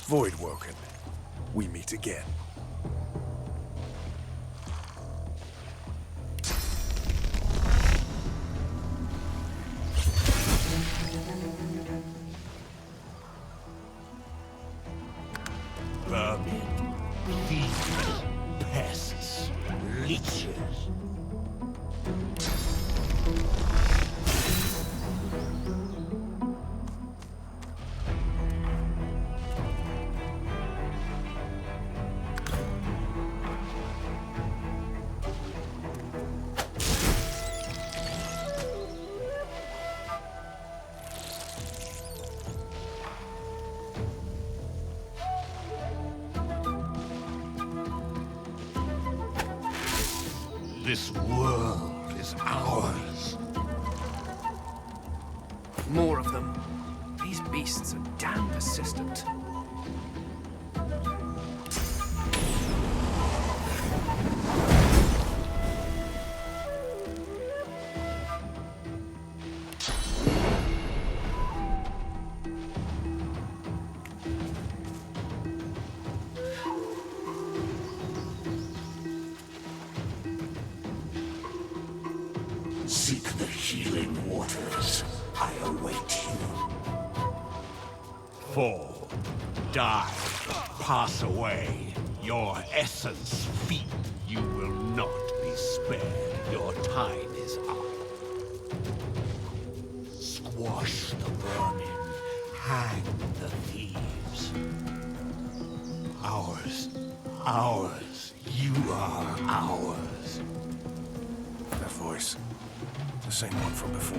Voidwoken, we meet again. Vermin, thieves, pests, leeches. This world is ours. More of them. These beasts are damn persistent. Seek the healing waters. I await you. Fall, die, pass away. Your essence feed. You will not be spared. Your time is up. Squash the vermin. Hang the thieves. Ours. Ours. You are ours. That voice. The same one from before.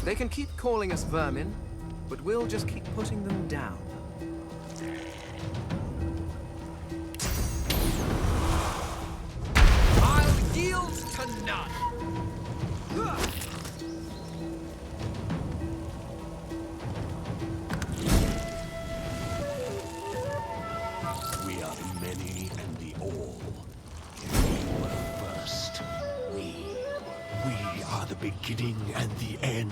They can keep calling us vermin, but we'll just keep putting them down. I'll yield to none! We are the many and the all. We were first. We are the beginning and the end.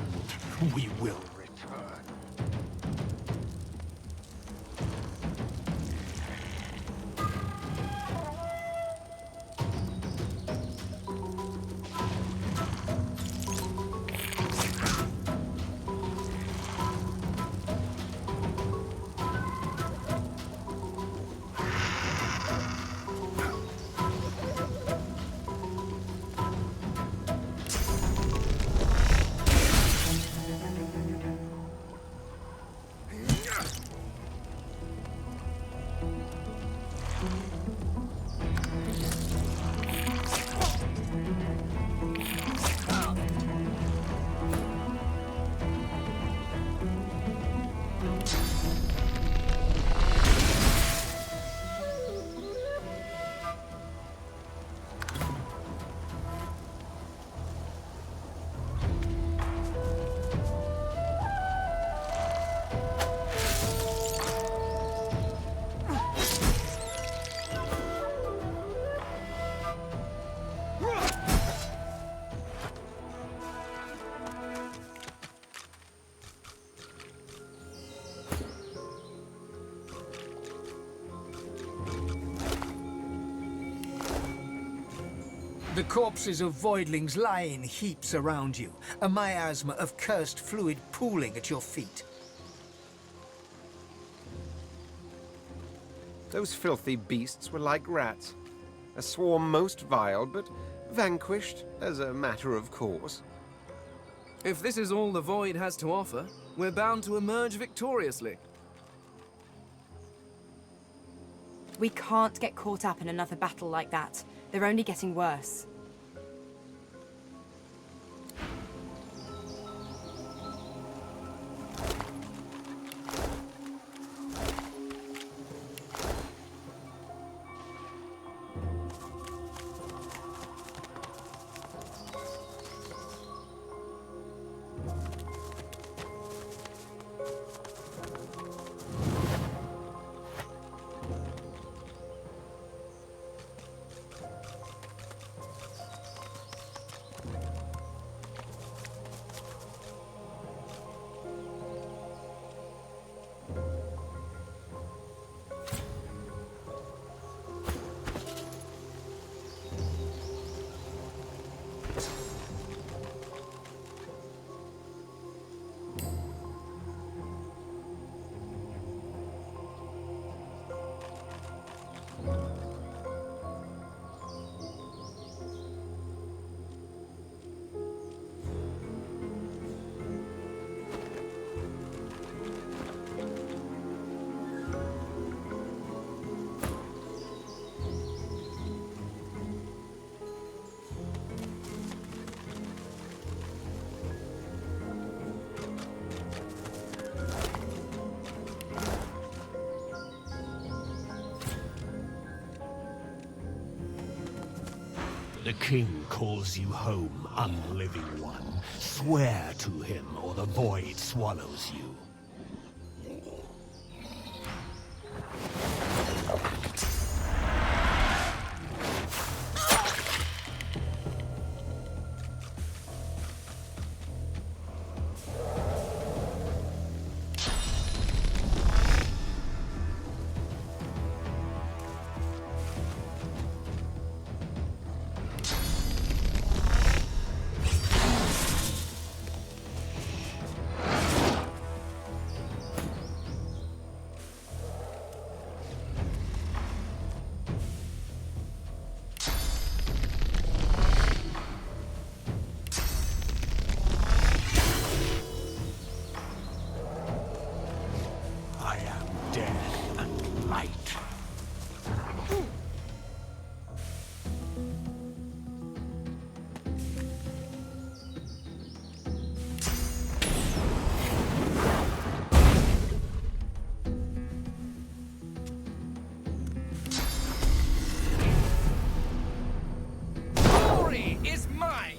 We will return. The corpses of voidlings lie in heaps around you, a miasma of cursed fluid pooling at your feet. Those filthy beasts were like rats. A swarm most vile, but vanquished as a matter of course. If this is all the Void has to offer, we're bound to emerge victoriously. We can't get caught up in another battle like that. They're only getting worse. The king calls you home, unliving one. Swear to him, or the void swallows you. I am death and light. Glory is mine!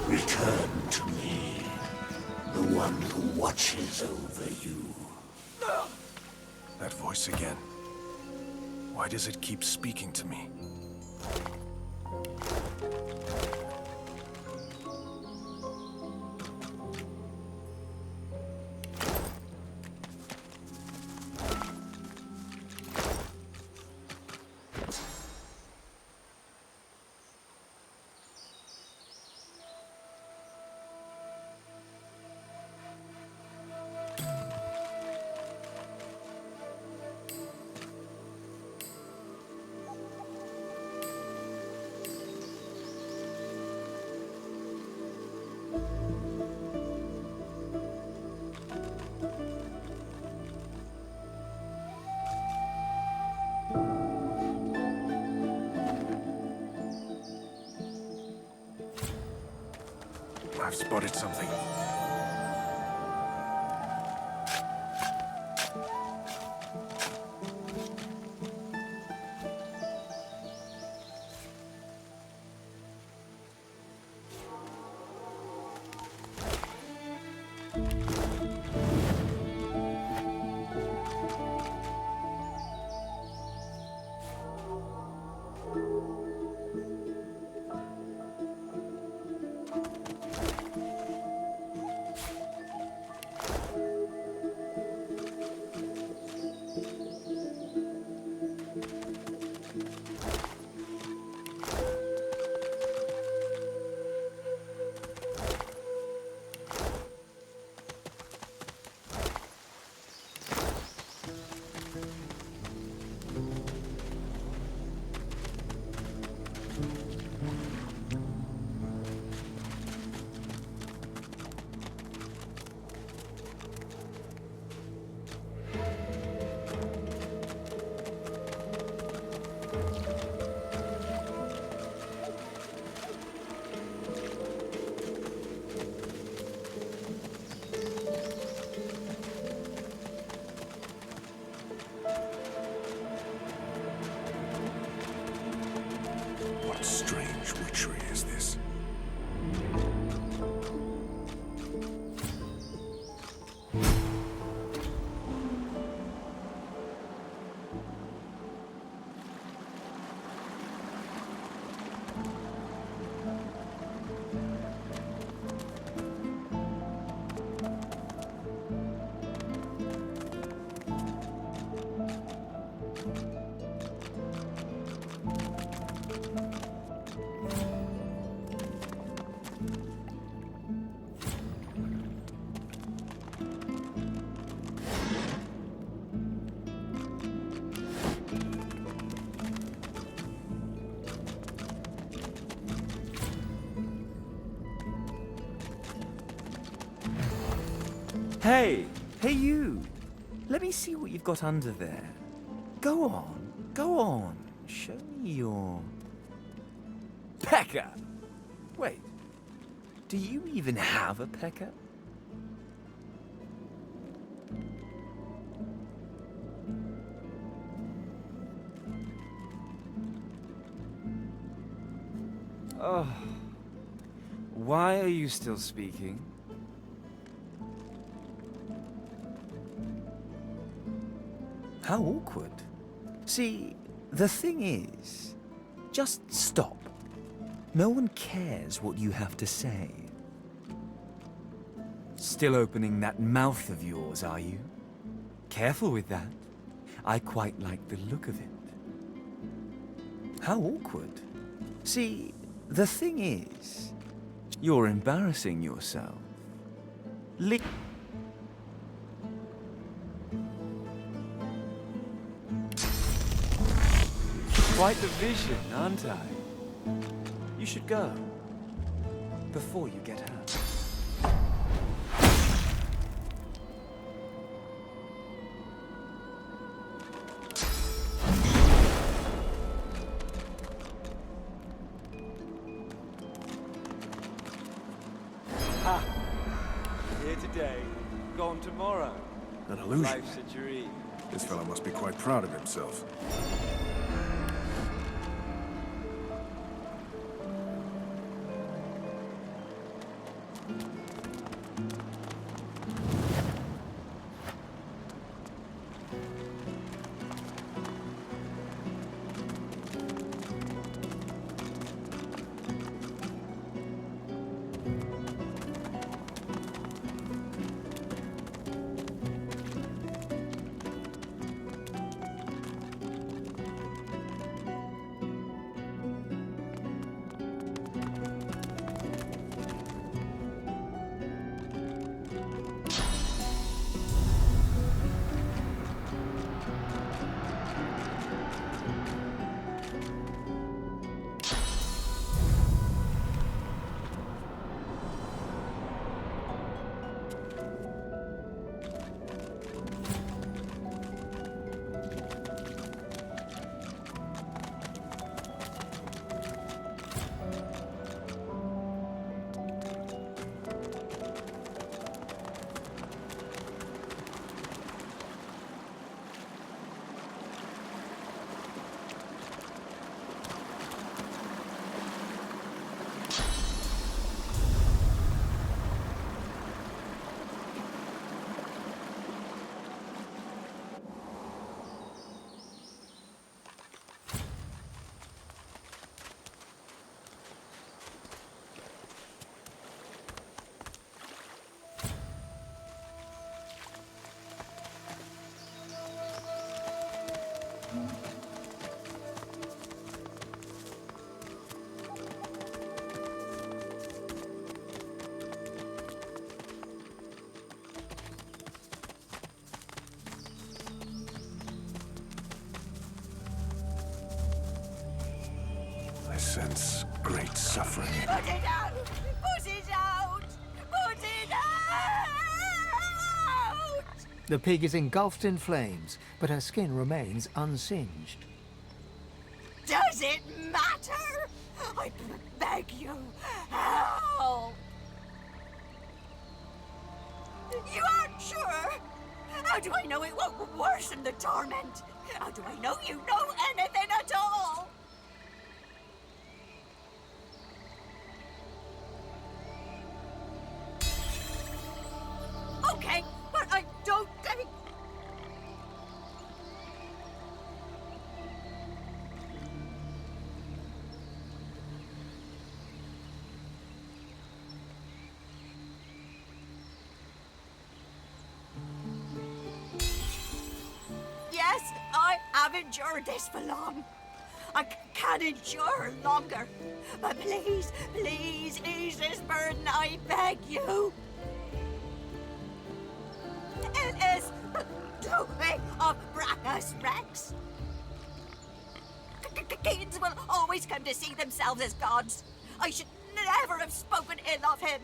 Return to me, the one who watches over you. That voice again. Why does it keep speaking to me? I've spotted something. What strange witchery is this? Hey! Hey you! Let me see what you've got under there. Go on, go on. Show me your... pecker! Wait, do you even have a pecker? Oh, why are you still speaking? How awkward. See, the thing is, just stop. No one cares what you have to say. Still opening that mouth of yours, are you? Careful with that. I quite like the look of it. How awkward. See, the thing is, you're embarrassing yourself. Quite the vision, aren't I? You should go, before you get hurt. Ha! Here today, gone tomorrow. An illusion. Life's a dream. This fellow must be quite proud of himself. sense great suffering. Put it out! Put it out! Put it out! The pig is engulfed in flames, but her skin remains unsinged. Does it matter? I beg you, help! You aren't sure? How do I know it won't worsen the torment? How do I know you know anything at all? Okay, but I don't think... Yes, I have endured this for long. I can't endure longer. But please, please ease this burden, I beg you. It is the way of Brachus Rex. Kings will always come to see themselves as gods. I should never have spoken ill of him.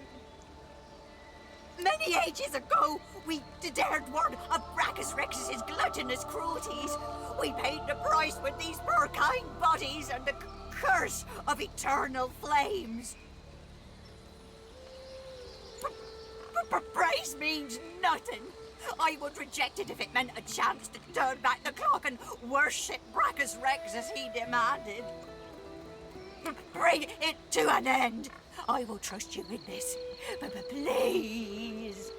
Many ages ago, we dared warn of Brachus Rex's gluttonous cruelties. We paid the price with these poor kind bodies and the curse of eternal flames. Praise means nothing. I would reject it if it meant a chance to turn back the clock and worship Brachus Rex as he demanded. Bring it to an end. I will trust you in this, but please.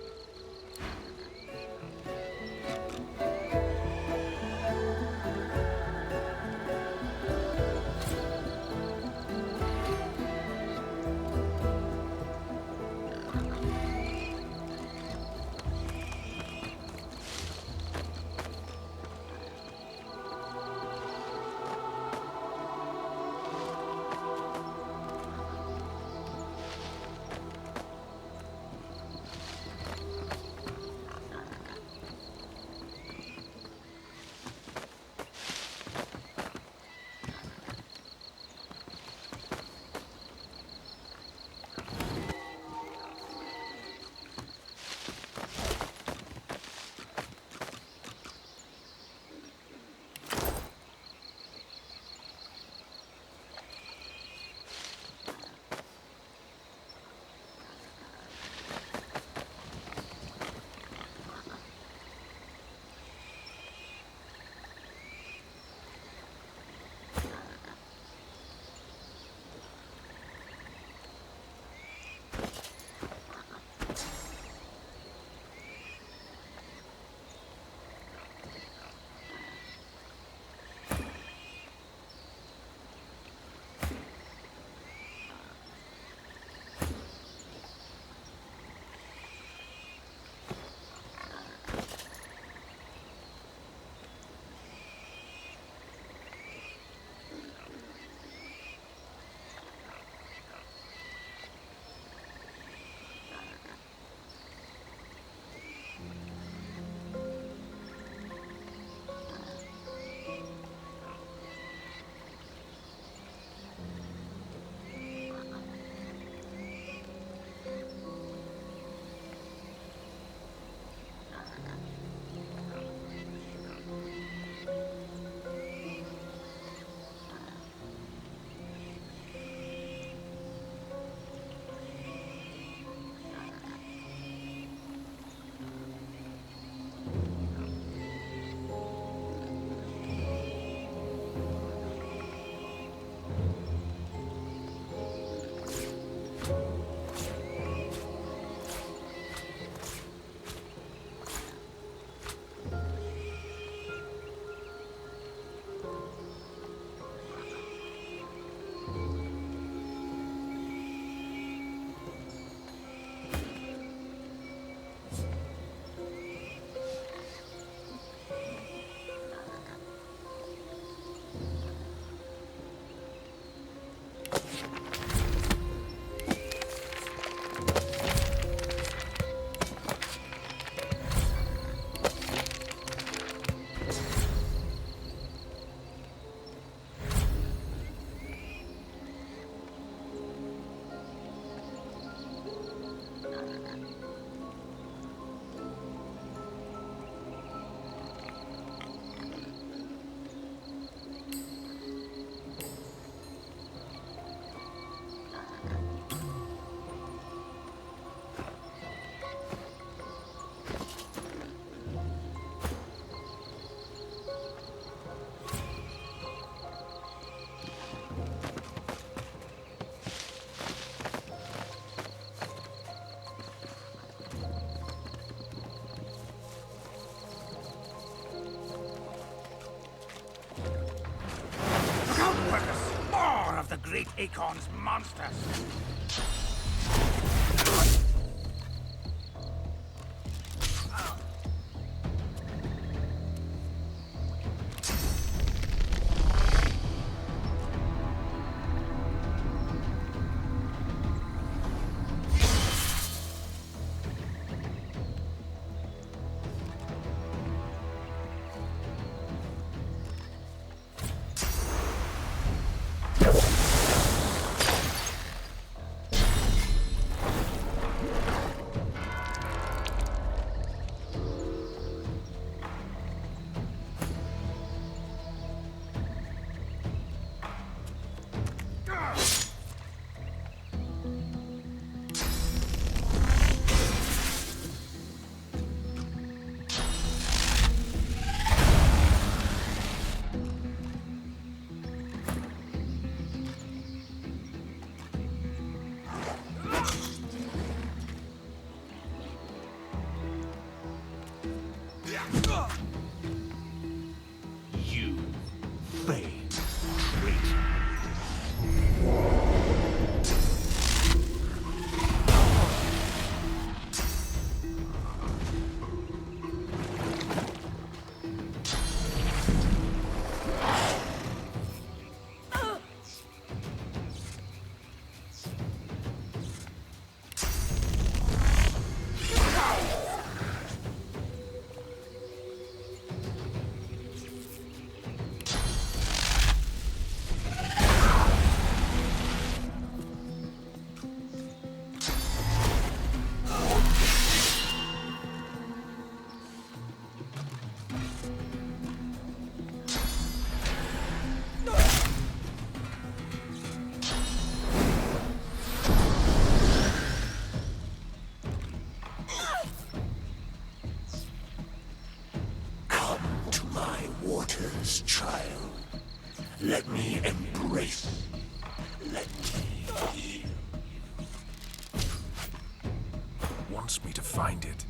Akon's monsters. You fake traitor. To my waters, child. Let me embrace. Let me heal. Wants me to find it.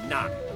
None.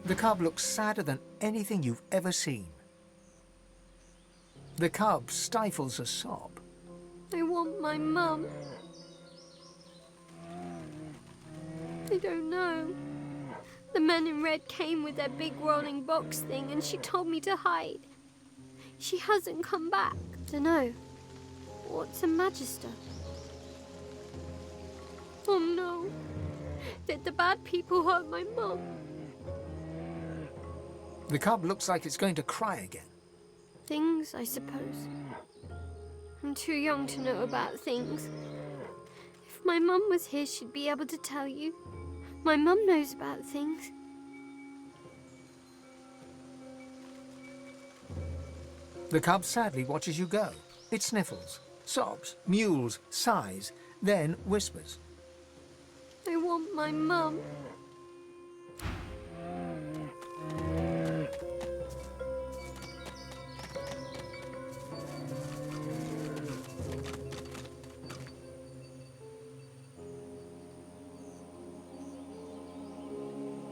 The cub looks sadder than anything you've ever seen. The cub stifles a sob. I want my mum. I don't know. The men in red came with their big rolling box thing and she told me to hide. She hasn't come back. Dunno. What's a magister? Oh no. Did the bad people hurt my mum? The cub looks like it's going to cry again. Things, I suppose. I'm too young to know about things. If my mum was here, she'd be able to tell you. My mum knows about things. The cub sadly watches you go. It sniffles, sobs, mewls, sighs, then whispers. I want my mum.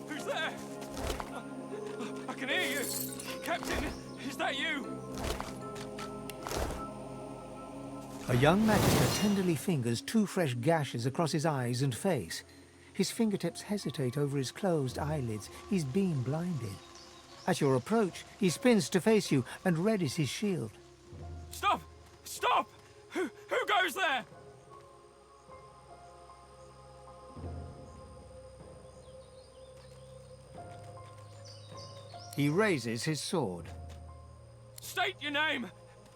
Who's there? I can hear you. Captain, is that you? A young magister tenderly fingers 2 fresh gashes across his eyes and face. His fingertips hesitate over his closed eyelids. He's been blinded. At your approach, he spins to face you and readies his shield. Stop! Stop! Who goes there? He raises his sword. State your name!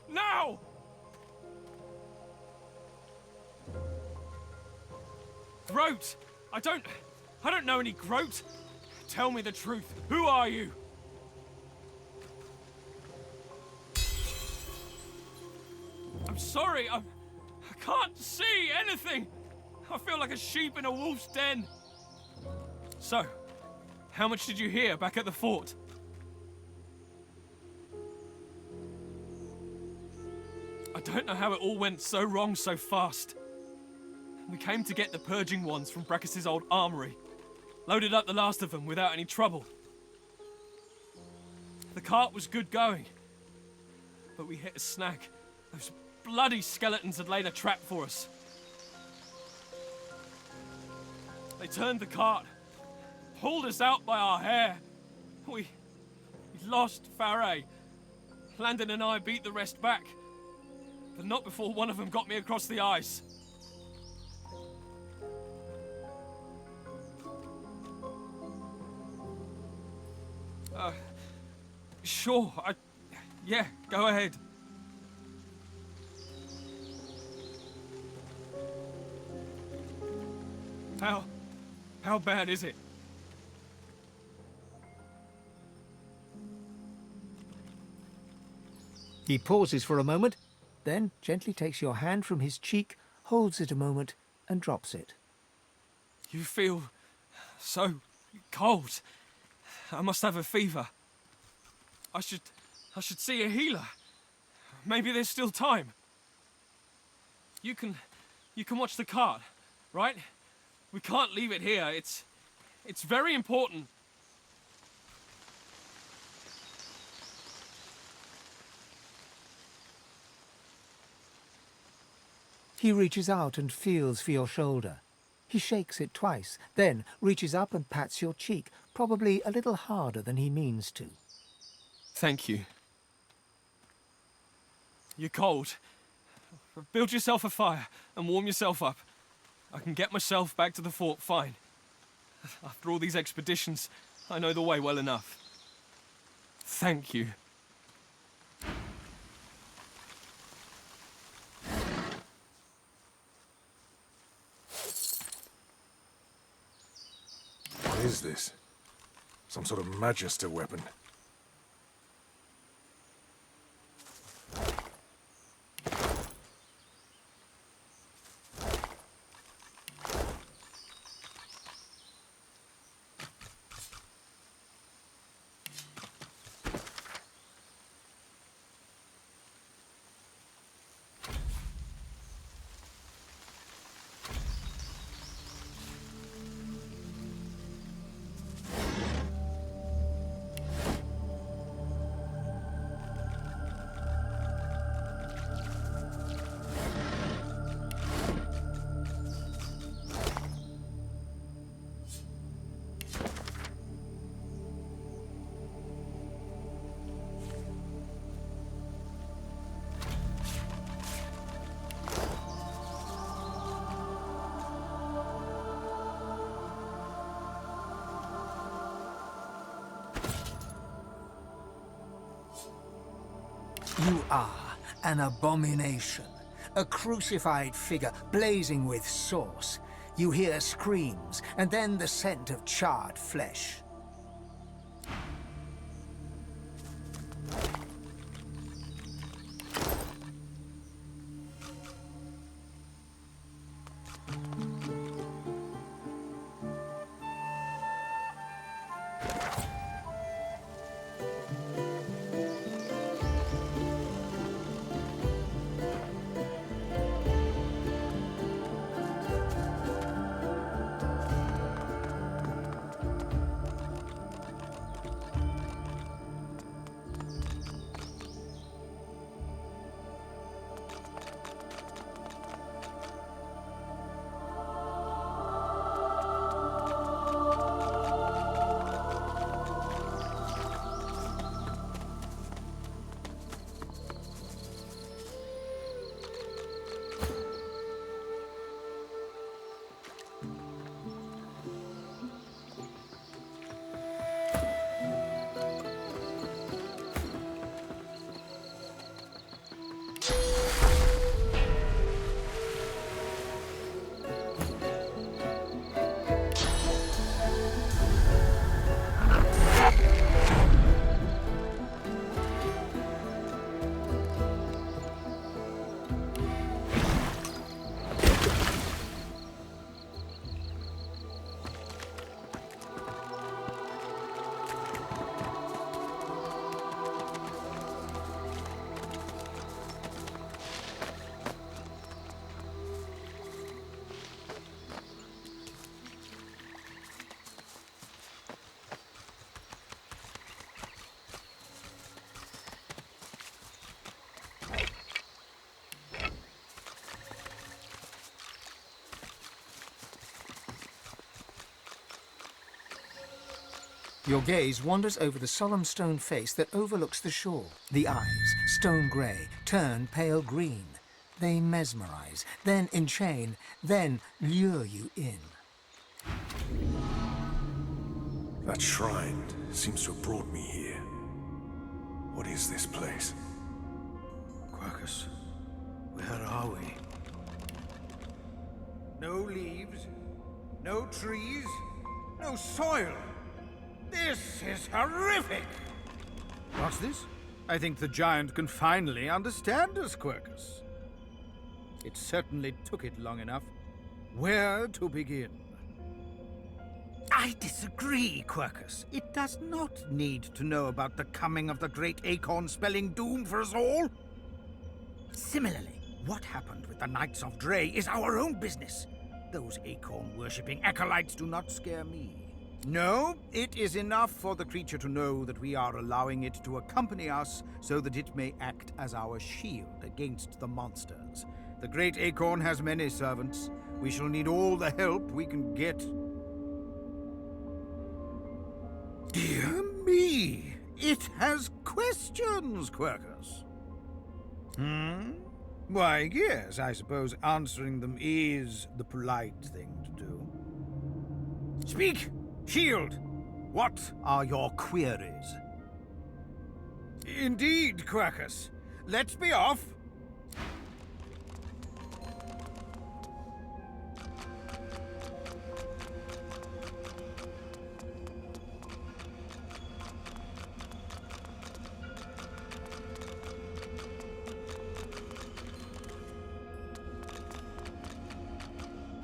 Now! Groat! I don't know any Groat. Tell me the truth. Who are you? I'm sorry, I can't see anything. I feel like a sheep in a wolf's den. So, how much did you hear back at the fort? I don't know how it all went so wrong so fast. We came to get the purging wands from Brakkus' old armory. Loaded up the last of them without any trouble. The cart was good going. But we hit a snag. Those bloody skeletons had laid a trap for us. They turned the cart, pulled us out by our hair. We lost Faray. Landon and I beat the rest back. But not before one of them got me across the ice. Sure, yeah, go ahead. How bad is it? He pauses for a moment, then gently takes your hand from his cheek, holds it a moment, and drops it. You feel so cold. I must have a fever. I should see a healer. Maybe there's still time. You can watch the cart, right? We can't leave it here. It's very important. He reaches out and feels for your shoulder. He shakes it twice, then reaches up and pats your cheek, probably a little harder than he means to. Thank you. You're cold. Build yourself a fire and warm yourself up. I can get myself back to the fort fine. After all these expeditions, I know the way well enough. Thank you. What is this? Some sort of magister weapon. You are an abomination. A crucified figure blazing with sauce. You hear screams, and then the scent of charred flesh. Your gaze wanders over the solemn stone face that overlooks the shore. The eyes, stone grey, turn pale green. They mesmerize, then enchain, then lure you in. That shrine seems to have brought me here. What is this place? Quercus, where are we? No leaves, no trees, no soil. This is horrific! What's this? I think the giant can finally understand us, Quercus. It certainly took it long enough. Where to begin? I disagree, Quercus. It does not need to know about the coming of the great acorn spelling doom for us all. Similarly, what happened with the Knights of Dre is our own business. Those acorn-worshipping acolytes do not scare me. No, it is enough for the creature to know that we are allowing it to accompany us so that it may act as our shield against the monsters. The great acorn has many servants. We shall need all the help we can get. Dear me! It has questions, Quercus. Why, yes, I suppose answering them is the polite thing to do. Speak! Shield! What are your queries? Indeed, Quercus. Let's be off.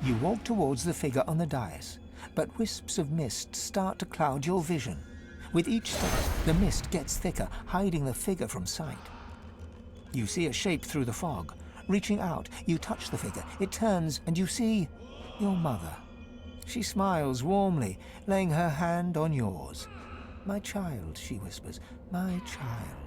You walk towards the figure on the dais, but wisps of mist start to cloud your vision. With each step, the mist gets thicker, hiding the figure from sight. You see a shape through the fog. Reaching out, you touch the figure. It turns, and you see your mother. She smiles warmly, laying her hand on yours. "My child," she whispers, "my child."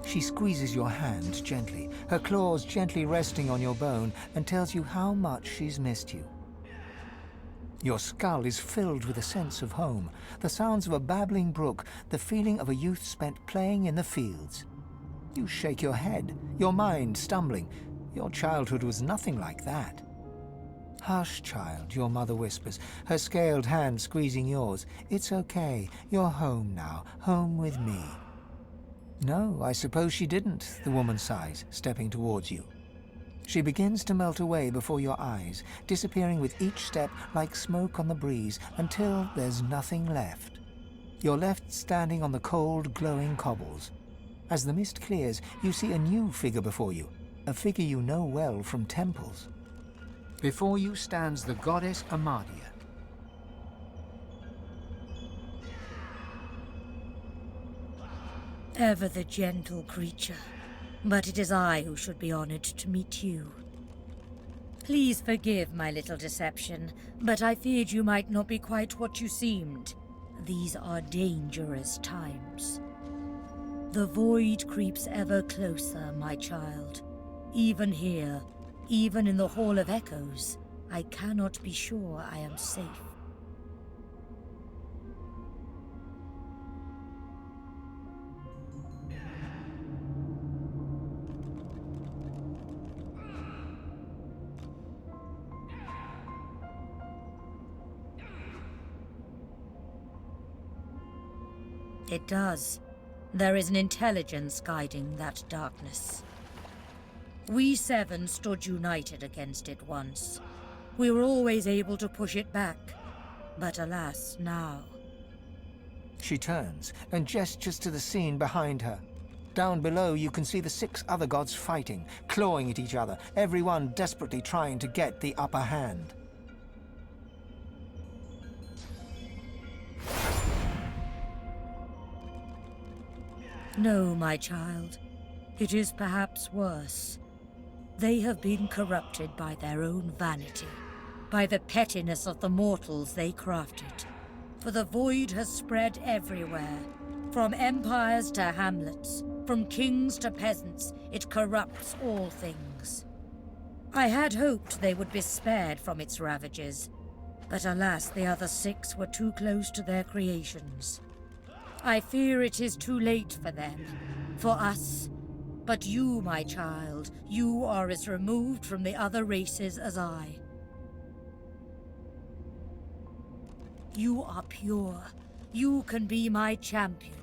She squeezes your hand gently, her claws gently resting on your bone, and tells you how much she's missed you. Your skull is filled with a sense of home, the sounds of a babbling brook, the feeling of a youth spent playing in the fields. You shake your head, your mind stumbling. Your childhood was nothing like that. Hush, child, your mother whispers, her scaled hand squeezing yours. It's okay. You're home now, home with me. No, I suppose she didn't, the woman sighs, stepping towards you. She begins to melt away before your eyes, disappearing with each step like smoke on the breeze until there's nothing left. You're left standing on the cold, glowing cobbles. As the mist clears, you see a new figure before you, a figure you know well from temples. Before you stands the goddess Amadia. Ever the gentle creature, but it is I who should be honored to meet you. Please forgive my little deception, but I feared you might not be quite what you seemed. These are dangerous times. The void creeps ever closer, my child. Even here, even in the Hall of Echoes, I cannot be sure I am safe. It does. There is an intelligence guiding that darkness. We seven stood united against it once. We were always able to push it back. But alas, now... She turns and gestures to the scene behind her. Down below, you can see the 6 other gods fighting, clawing at each other, everyone desperately trying to get the upper hand. No, my child. It is perhaps worse. They have been corrupted by their own vanity, by the pettiness of the mortals they crafted. For the void has spread everywhere. From empires to hamlets, from kings to peasants, it corrupts all things. I had hoped they would be spared from its ravages, but alas, the other 6 were too close to their creations. I fear it is too late for them, for us. But you, my child, you are as removed from the other races as I. You are pure. You can be my champion.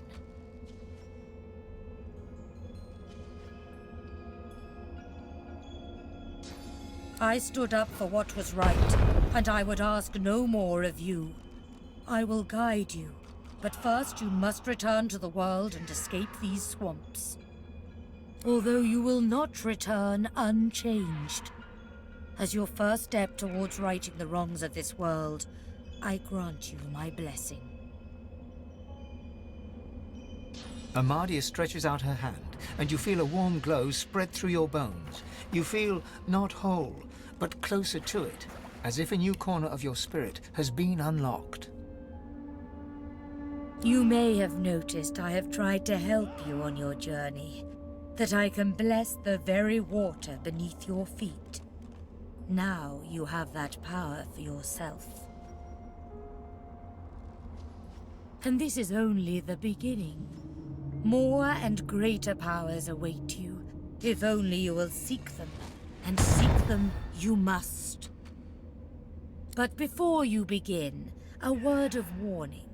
I stood up for what was right, and I would ask no more of you. I will guide you. But first you must return to the world and escape these swamps. Although you will not return unchanged. As your first step towards righting the wrongs of this world, I grant you my blessing. Amadia stretches out her hand, and you feel a warm glow spread through your bones. You feel not whole, but closer to it, as if a new corner of your spirit has been unlocked. You may have noticed I have tried to help you on your journey, that I can bless the very water beneath your feet. Now you have that power for yourself. And this is only the beginning. More and greater powers await you, if only you will seek them, and seek them you must. But before you begin, a word of warning.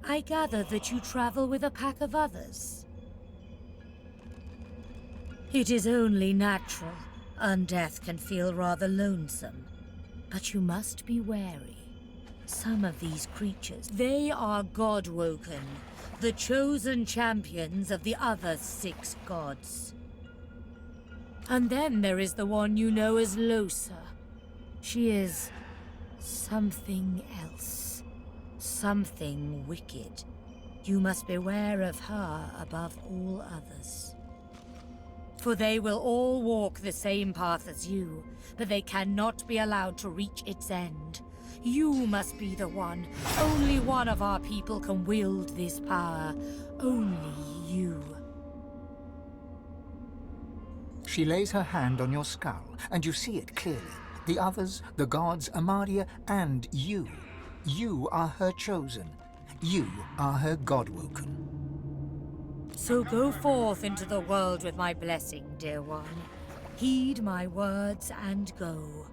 I gather that you travel with a pack of others. It is only natural. Undeath can feel rather lonesome. But you must be wary. Some of these creatures, they are God-woken, the chosen champions of the other 6 gods. And then there is the one you know as Losa. She is something else. Something wicked. You must beware of her above all others. For they will all walk the same path as you, but they cannot be allowed to reach its end. You must be the one. Only one of our people can wield this power. Only you. She lays her hand on your skull, and you see it clearly. The others, the gods, Amadia, and you. You are her chosen. You are her God-woken. So go forth into the world with my blessing, dear one. Heed my words and go.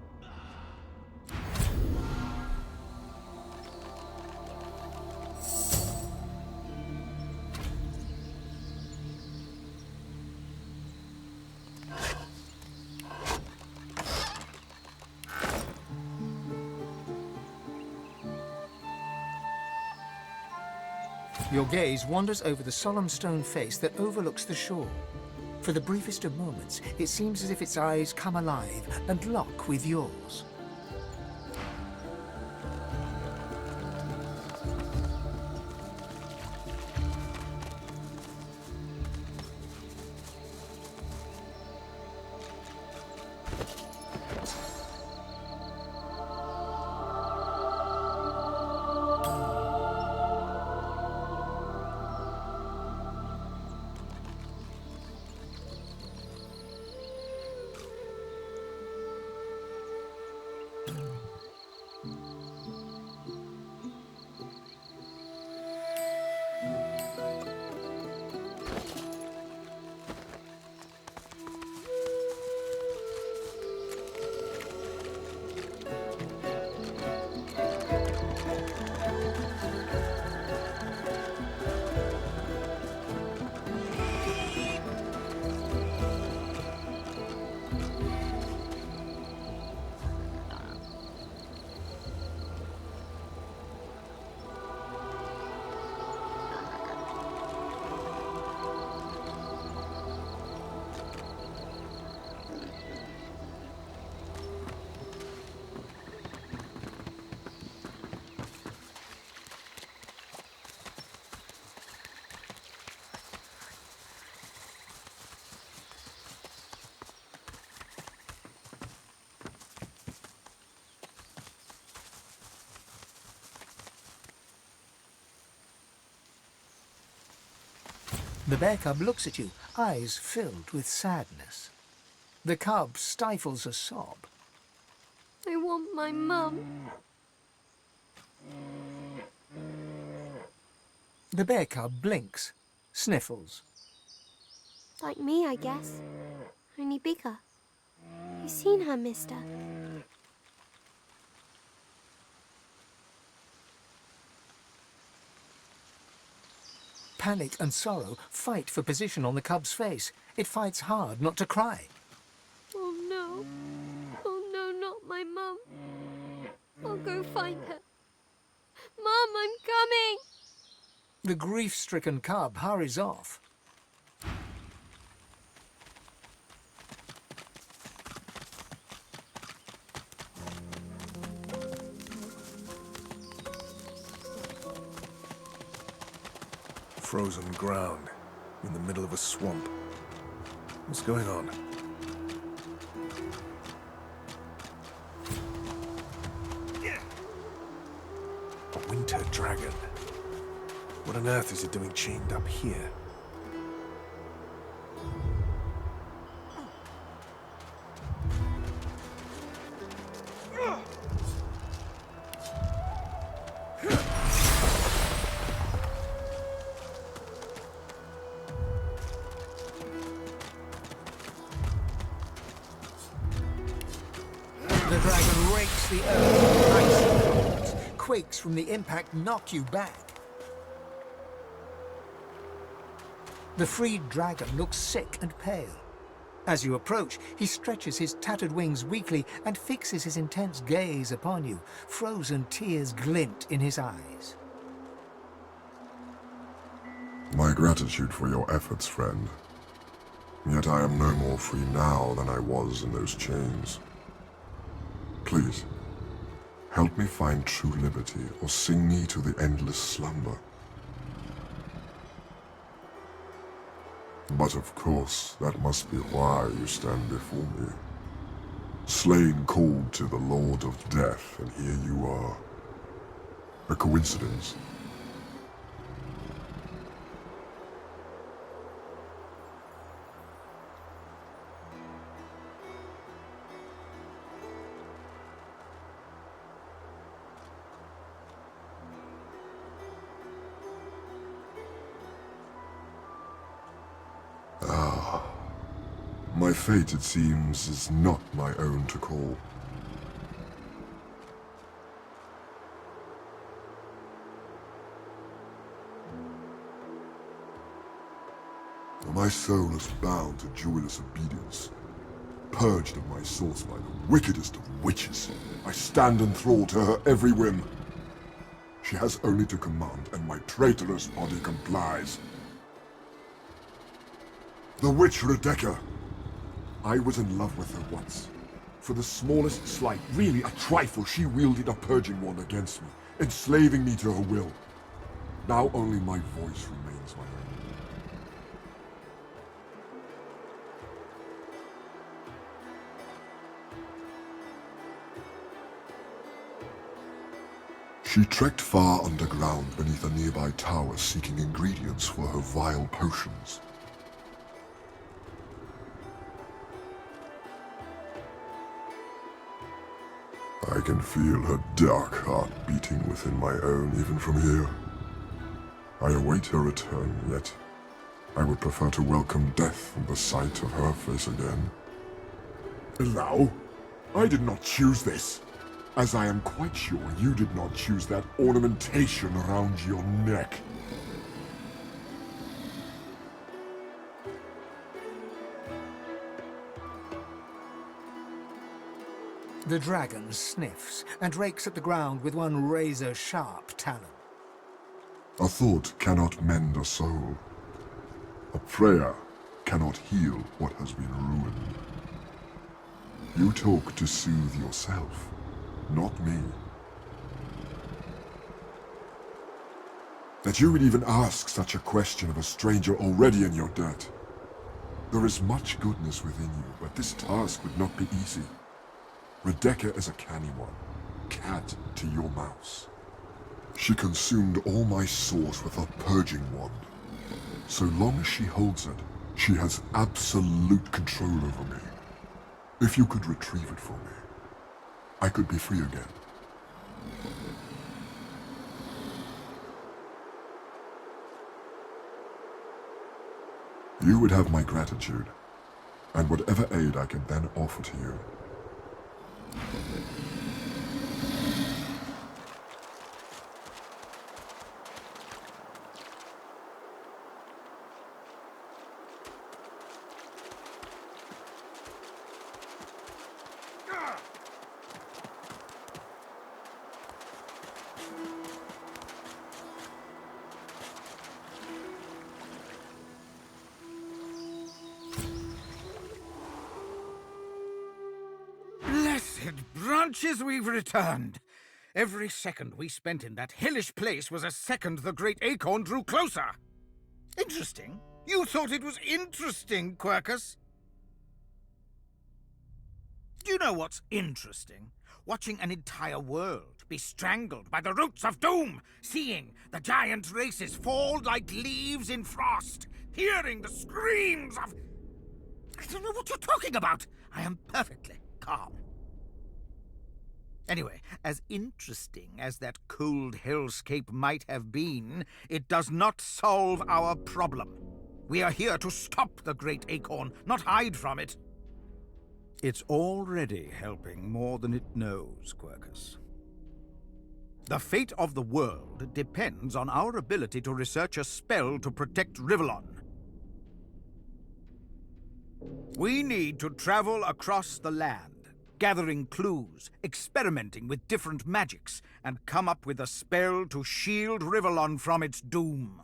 Your gaze wanders over the solemn stone face that overlooks the shore. For the briefest of moments, it seems as if its eyes come alive and lock with yours. The bear cub looks at you, eyes filled with sadness. The cub stifles a sob. I want my mum. The bear cub blinks, sniffles. Like me, I guess. Only bigger. You've seen her, mister. Panic and sorrow fight for position on the cub's face. It fights hard not to cry. Oh no. Oh no, not my mum. I'll go find her. Mum, I'm coming! The grief-stricken cub hurries off. Frozen ground, in the middle of a swamp. What's going on? A winter dragon. What on earth is it doing chained up here? The dragon rakes the earth, icy falls, quakes from the impact knock you back. The freed dragon looks sick and pale. As you approach, he stretches his tattered wings weakly and fixes his intense gaze upon you. Frozen tears glint in his eyes. My gratitude for your efforts, friend. Yet I am no more free now than I was in those chains. Please, help me find true liberty, or sing me to the endless slumber. But of course, that must be why you stand before me. Slain called to the Lord of Death, and here you are. A coincidence? My fate, it seems, is not my own to call. My soul is bound to joyless obedience. Purged of my source by the wickedest of witches, I stand enthralled to her every whim. She has only to command, and my traitorous body complies. The witch Rebecca! I was in love with her once. For the smallest slight, really a trifle, she wielded a purging wand against me, enslaving me to her will. Now only my voice remains my own. She trekked far underground beneath a nearby tower seeking ingredients for her vile potions. I can feel her dark heart beating within my own even from here. I await her return, yet I would prefer to welcome death in the sight of her face again. Allow? I did not choose this. As I am quite sure you did not choose that ornamentation around your neck. The dragon sniffs and rakes at the ground with one razor-sharp talon. A thought cannot mend a soul. A prayer cannot heal what has been ruined. You talk to soothe yourself, not me. That you would even ask such a question of a stranger already in your debt. There is much goodness within you, but this task would not be easy. Rebecca is a canny one, cat to your mouse. She consumed all my source with her purging wand. So long as she holds it, she has absolute control over me. If you could retrieve it for me, I could be free again. You would have my gratitude, and whatever aid I can then offer to you. Branches, we've returned. Every second we spent in that hellish place was a second the great acorn drew closer. Interesting. You thought it was interesting, Quercus? Do you know what's interesting? Watching an entire world be strangled by the roots of doom, seeing the giant races fall like leaves in frost, hearing the screams of... I don't know what you're talking about. I am perfectly calm. Anyway, as interesting as that cold hellscape might have been, it does not solve our problem. We are here to stop the great acorn, not hide from it. It's already helping more than it knows, Quercus. The fate of the world depends on our ability to research a spell to protect Rivellon. We need to travel across the land, gathering clues, experimenting with different magics, and come up with a spell to shield Rivellon from its doom.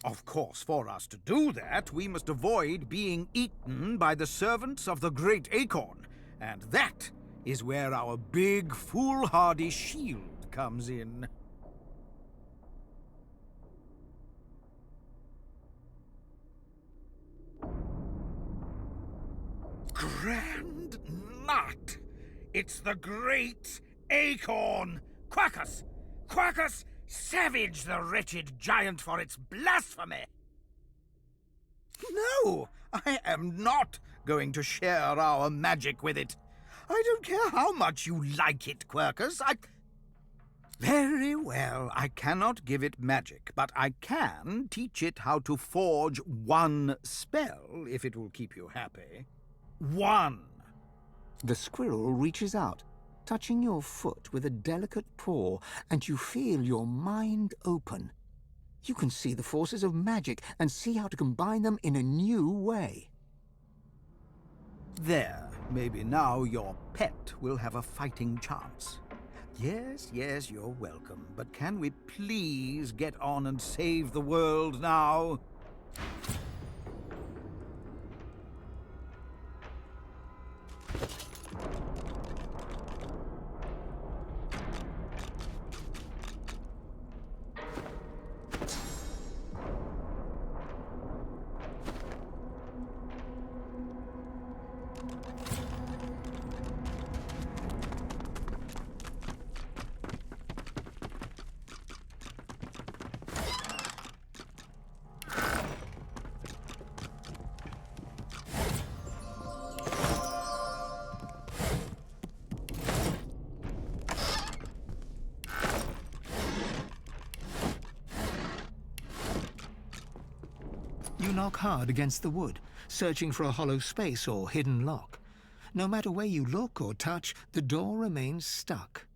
Of course, for us to do that, we must avoid being eaten by the servants of the Great Acorn, and that is where our big, foolhardy shield comes in. Grand Nut! It's the Great Acorn! Quercus! Quercus! Savage the wretched giant for its blasphemy! No! I am not going to share our magic with it. I don't care how much you like it, Quercus. Very well, I cannot give it magic, but I can teach it how to forge one spell, if it will keep you happy. One! The squirrel reaches out, touching your foot with a delicate paw, and you feel your mind open. You can see the forces of magic and see how to combine them in a new way. There, maybe now your pet will have a fighting chance. Yes, yes, you're welcome. But can we please get on and save the world now? You knock hard against the wood, searching for a hollow space or hidden lock. No matter where you look or touch, the door remains stuck.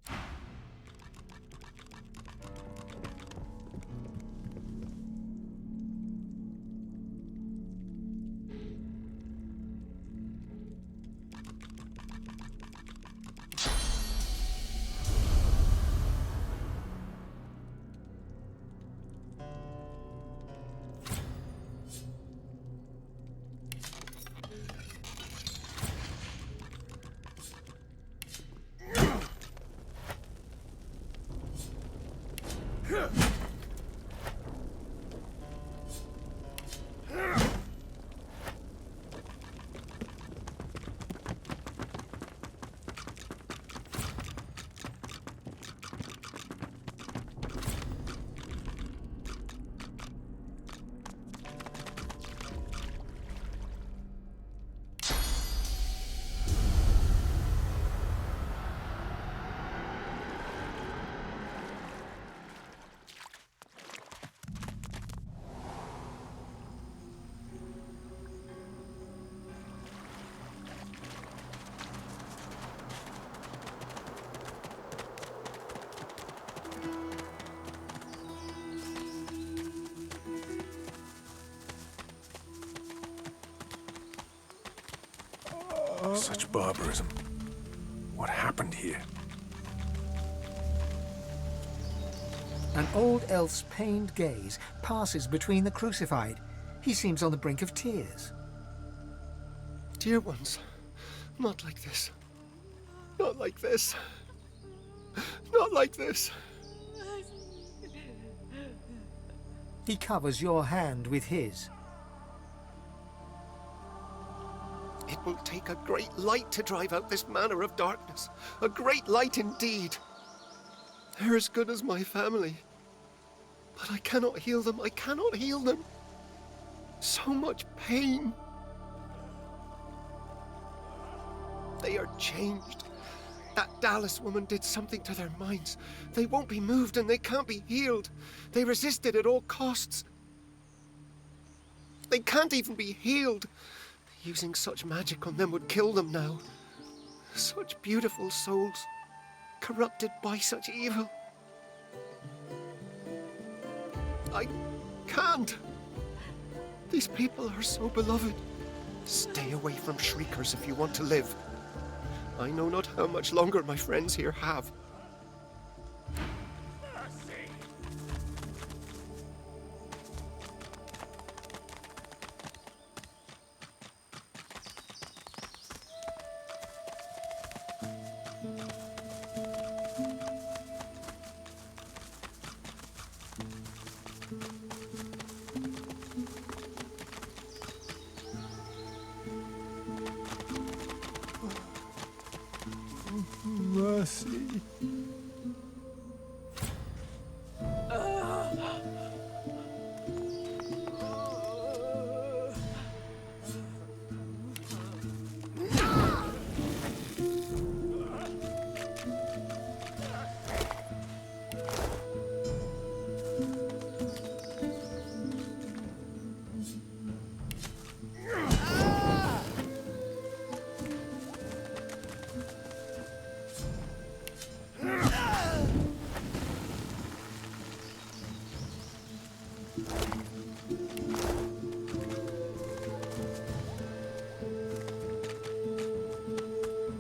Such barbarism. What happened here? An old elf's pained gaze passes between the crucified. He seems on the brink of tears. Dear ones, not like this. Not like this. Not like this. He covers your hand with his. It will take a great light to drive out this manner of darkness. A great light indeed. They're as good as my family. But I cannot heal them. I cannot heal them. So much pain. They are changed. That Dallas woman did something to their minds. They won't be moved and they can't be healed. They resisted at all costs. They can't even be healed. Using such magic on them would kill them now. Such beautiful souls, corrupted by such evil. I can't. These people are so beloved. Stay away from shriekers if you want to live. I know not how much longer my friends here have. Mercy.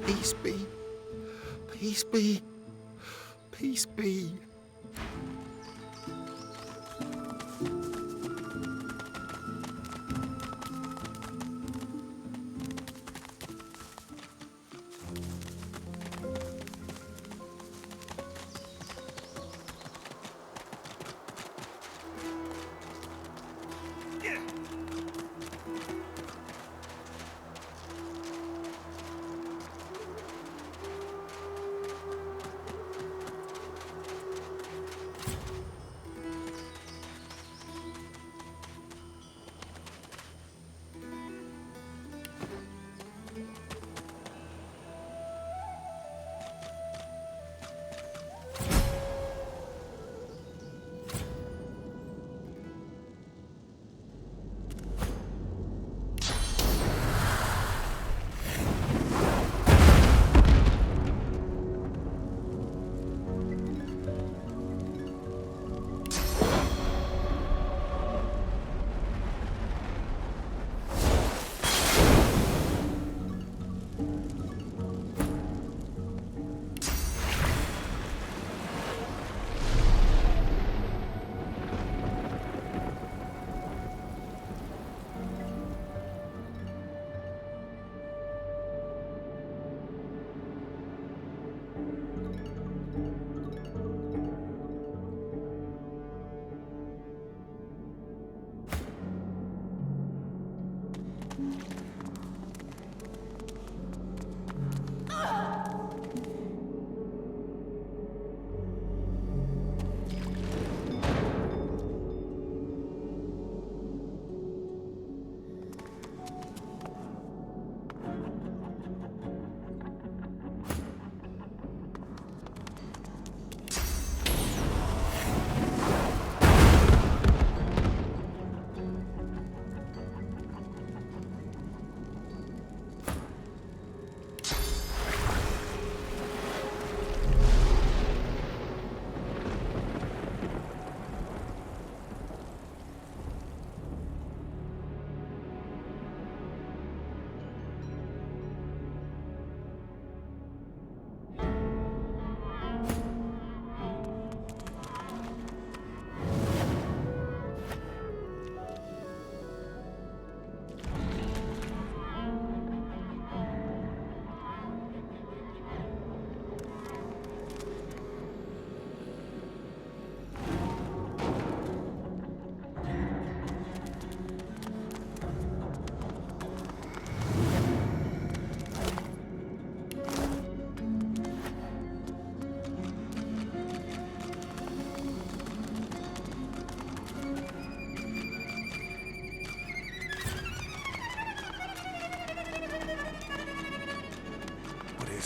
Peace be. Peace be. be?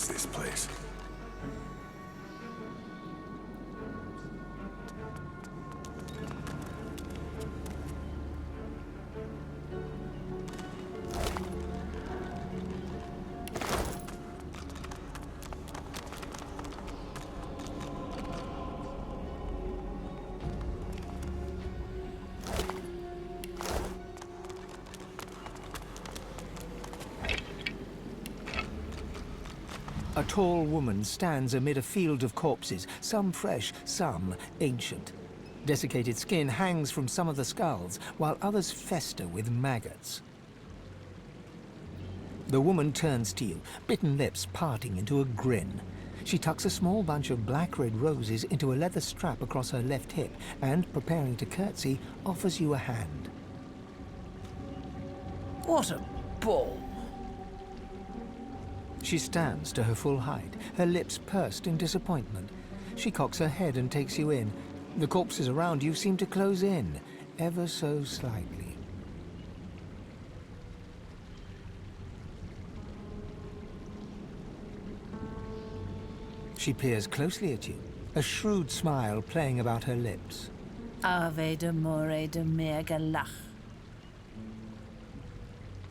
This place. A tall woman stands amid a field of corpses, some fresh, some ancient. Desiccated skin hangs from some of the skulls, while others fester with maggots. The woman turns to you, bitten lips parting into a grin. She tucks a small bunch of black-red roses into a leather strap across her left hip and, preparing to curtsy, offers you a hand. What a ball! She stands to her full height, her lips pursed in disappointment. She cocks her head and takes you in. The corpses around you seem to close in, ever so slightly. She peers closely at you, a shrewd smile playing about her lips. Ave de more de mergalach.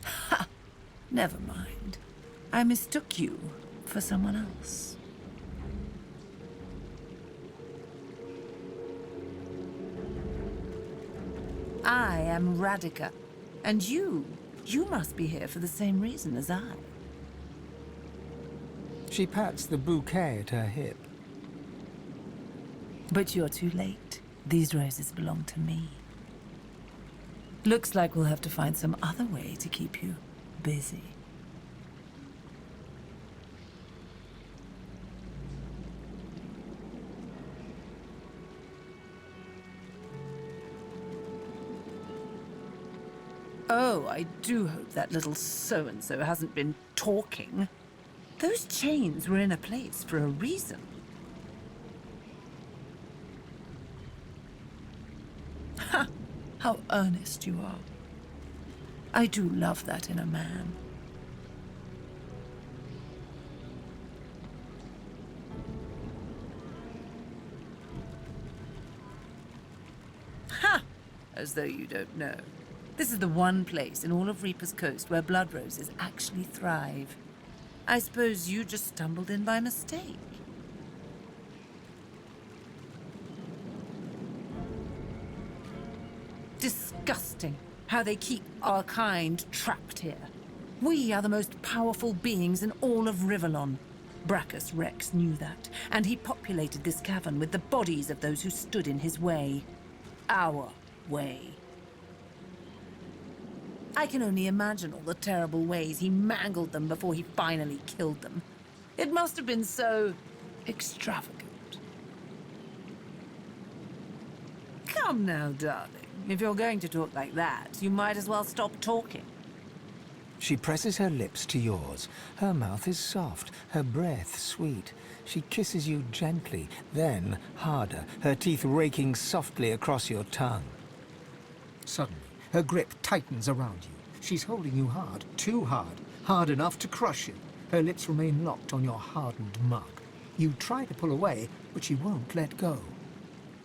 Ha! Never mind. I mistook you for someone else. I am Radika, and you must be here for the same reason as I. She pats the bouquet at her hip. But you're too late. These roses belong to me. Looks like we'll have to find some other way to keep you busy. Oh, I do hope that little so-and-so hasn't been talking. Those chains were in a place for a reason. Ha! How earnest you are. I do love that in a man. Ha! As though you don't know. This is the one place in all of Reaper's Coast where blood roses actually thrive. I suppose you just stumbled in by mistake. Disgusting how they keep our kind trapped here. We are the most powerful beings in all of Rivellon. Brachus Rex knew that, and he populated this cavern with the bodies of those who stood in his way. Our way. I can only imagine all the terrible ways he mangled them before he finally killed them. It must have been so extravagant. Come now, darling. If you're going to talk like that, you might as well stop talking. She presses her lips to yours. Her mouth is soft, her breath sweet. She kisses you gently, then harder, her teeth raking softly across your tongue. Suddenly, her grip tightens around you. She's holding you hard, too hard, hard enough to crush you. Her lips remain locked on your hardened mug. You try to pull away, but she won't let go.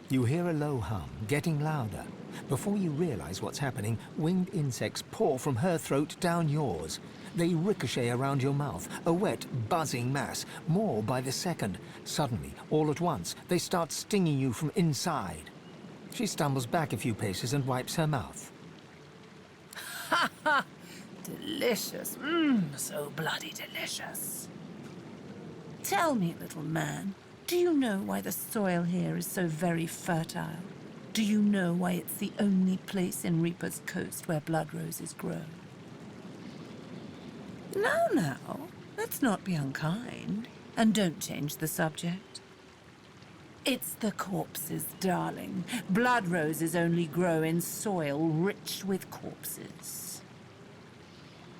You hear a low hum, getting louder. Before you realize what's happening, winged insects pour from her throat down yours. They ricochet around your mouth, a wet, buzzing mass, more by the second. Suddenly, all at once, they start stinging you from inside. She stumbles back a few paces and wipes her mouth. Ha ha! Delicious. So bloody delicious. Tell me, little man, do you know why the soil here is so very fertile? Do you know why it's the only place in Reaper's Coast where blood roses grow? Now, let's not be unkind, and don't change the subject. It's the corpses, darling. Blood roses only grow in soil rich with corpses.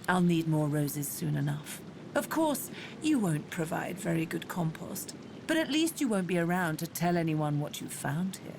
I'll need more roses soon enough. Of course, you won't provide very good compost, but at least you won't be around to tell anyone what you found here.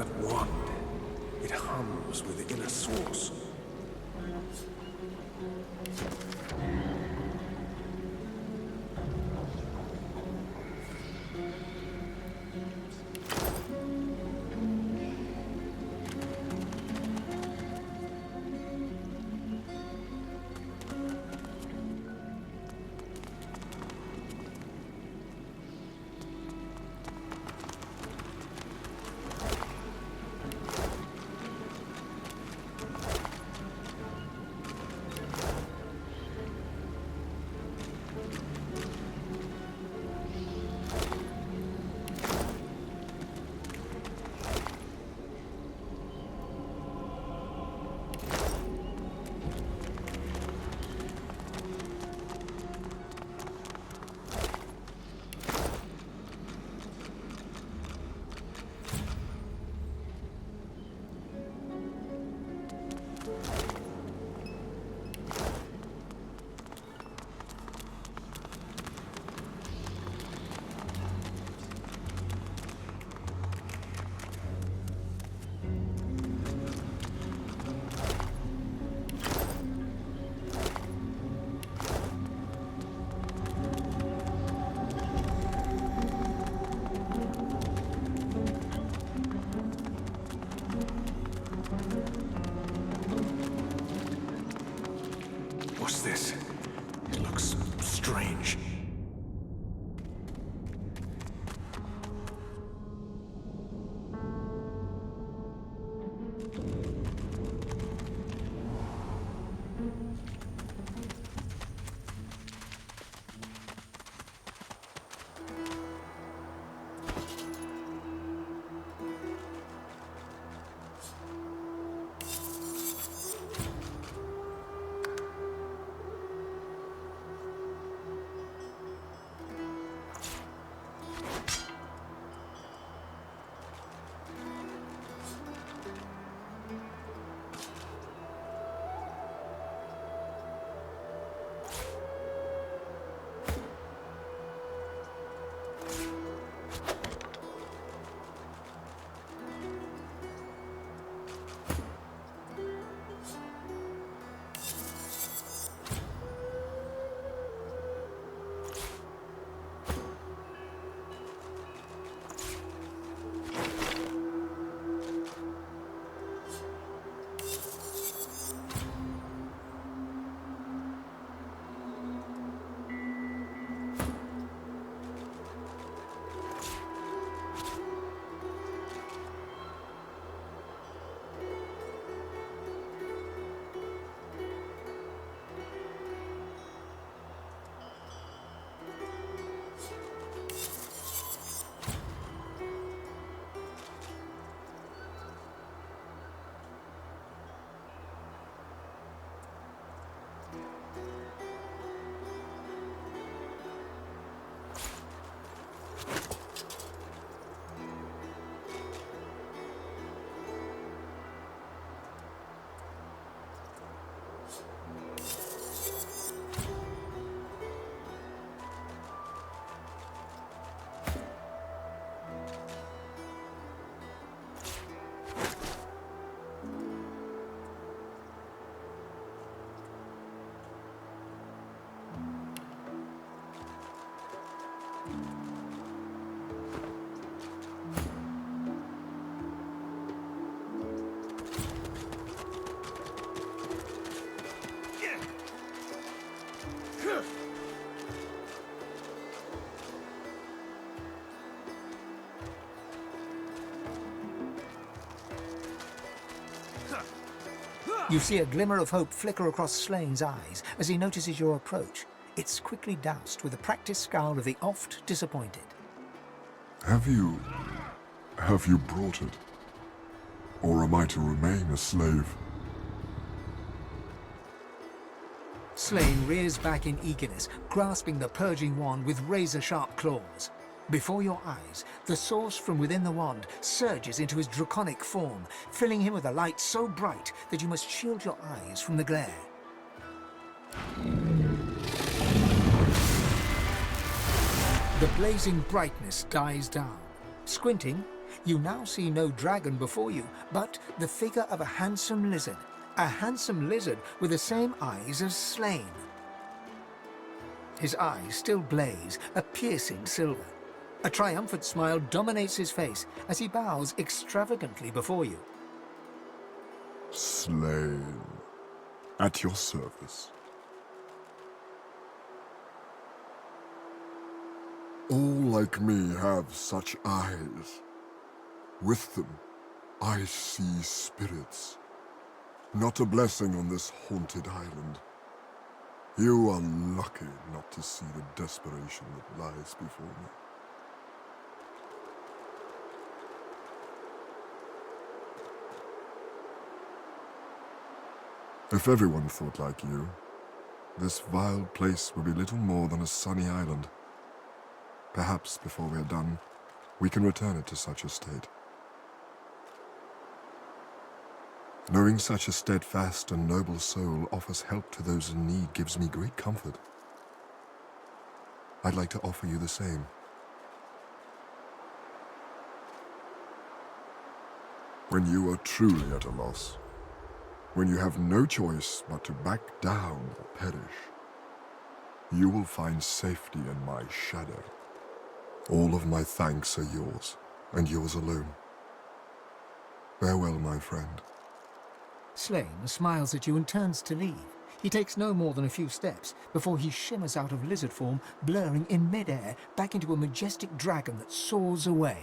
that wand. It hums with inner source. What's this? It looks strange. You see a glimmer of hope flicker across Slane's eyes as he notices your approach. It's quickly doused with a practiced scowl of the oft disappointed. Have you brought it? Or am I to remain a slave? Slane rears back in eagerness, grasping the purging wand with razor-sharp claws. Before your eyes, the source from within the wand surges into his draconic form, filling him with a light so bright that you must shield your eyes from the glare. The blazing brightness dies down. Squinting, You now see no dragon before you, but the figure of a handsome lizard. A handsome lizard with the same eyes as Slain. His eyes still blaze, a piercing silver. A triumphant smile dominates his face as he bows extravagantly before you. Slain. At your service. All like me have such eyes. With them, I see spirits. Not a blessing on this haunted island. You are lucky not to see the desperation that lies before me. If everyone thought like you, this vile place would be little more than a sunny island. Perhaps before we are done, we can return it to such a state. Knowing such a steadfast and noble soul offers help to those in need gives me great comfort. I'd like to offer you the same. When you are truly at a loss, when you have no choice but to back down or perish, you will find safety in my shadow. All of my thanks are yours, and yours alone. Farewell, my friend. Slain smiles at you and turns to leave. He takes no more than a few steps before he shimmers out of lizard form, blurring in midair back into a majestic dragon that soars away.